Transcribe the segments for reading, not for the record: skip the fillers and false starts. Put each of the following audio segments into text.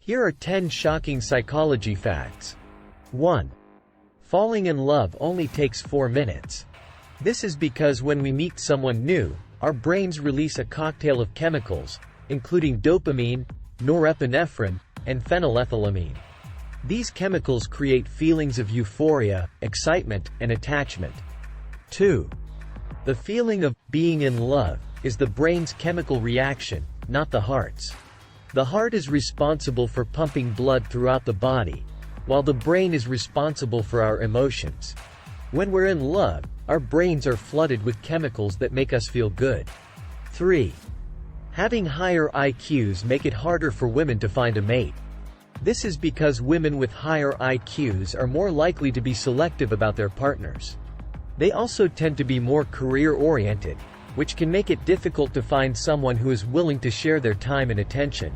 Here are 10 shocking psychology facts. 1. Falling in love only takes 4 minutes. This is because when we meet someone new, our brains release a cocktail of chemicals, including dopamine, norepinephrine, and phenylethylamine. These chemicals create feelings of euphoria, excitement, and attachment. 2. The feeling of being in love is the brain's chemical reaction, not the heart's. The heart is responsible for pumping blood throughout the body, while the brain is responsible for our emotions. When we're in love, our brains are flooded with chemicals that make us feel good. 3. Having higher IQs make it harder for women to find a mate. This is because women with higher IQs are more likely to be selective about their partners. They also tend to be more career-oriented, which can make it difficult to find someone who is willing to share their time and attention.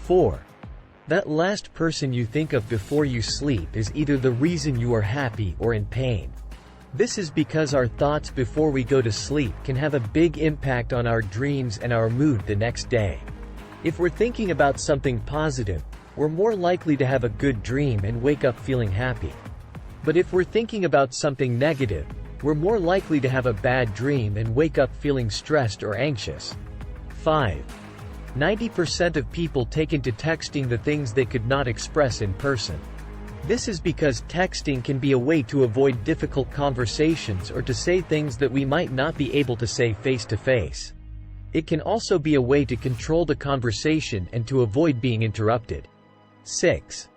4. That last person you think of before you sleep is either the reason you are happy or in pain. This is because our thoughts before we go to sleep can have a big impact on our dreams and our mood the next day. If we're thinking about something positive, we're more likely to have a good dream and wake up feeling happy. But if we're thinking about something negative, we're more likely to have a bad dream and wake up feeling stressed or anxious. 5. 90% of people take into texting the things they could not express in person. This is because texting can be a way to avoid difficult conversations or to say things that we might not be able to say face-to-face. It can also be a way to control the conversation and to avoid being interrupted. 6.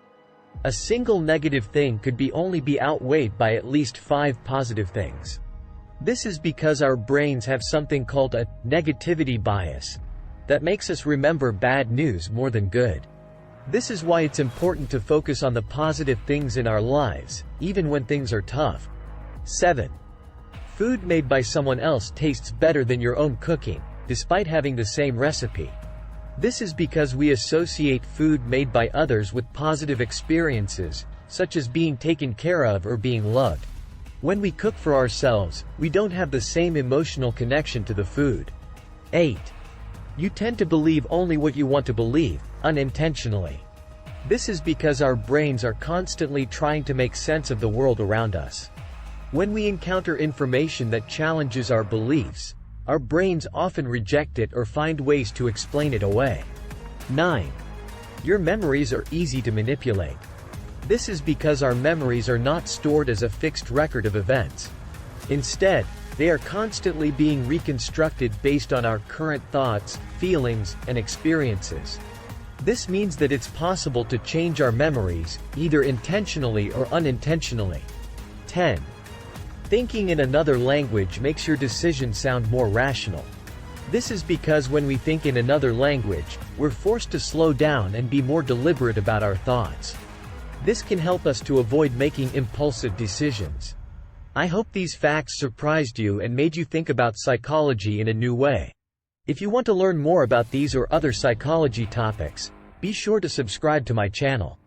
A single negative thing could only be outweighed by at least 5 positive things. This is because our brains have something called a negativity bias that makes us remember bad news more than good. This is why it's important to focus on the positive things in our lives, even when things are tough. 7. Food made by someone else tastes better than your own cooking, despite having the same recipe. This is because we associate food made by others with positive experiences, such as being taken care of or being loved. When we cook for ourselves, we don't have the same emotional connection to the food. 8. You tend to believe only what you want to believe, unintentionally. This is because our brains are constantly trying to make sense of the world around us. When we encounter information that challenges our beliefs, our brains often reject it or find ways to explain it away. 9. Your memories are easy to manipulate. This is because our memories are not stored as a fixed record of events. Instead, they are constantly being reconstructed based on our current thoughts, feelings, and experiences. This means that it's possible to change our memories, either intentionally or unintentionally. 10. Thinking in another language makes your decisions sound more rational. This is because when we think in another language, we're forced to slow down and be more deliberate about our thoughts. This can help us to avoid making impulsive decisions. I hope these facts surprised you and made you think about psychology in a new way. If you want to learn more about these or other psychology topics, be sure to subscribe to my channel.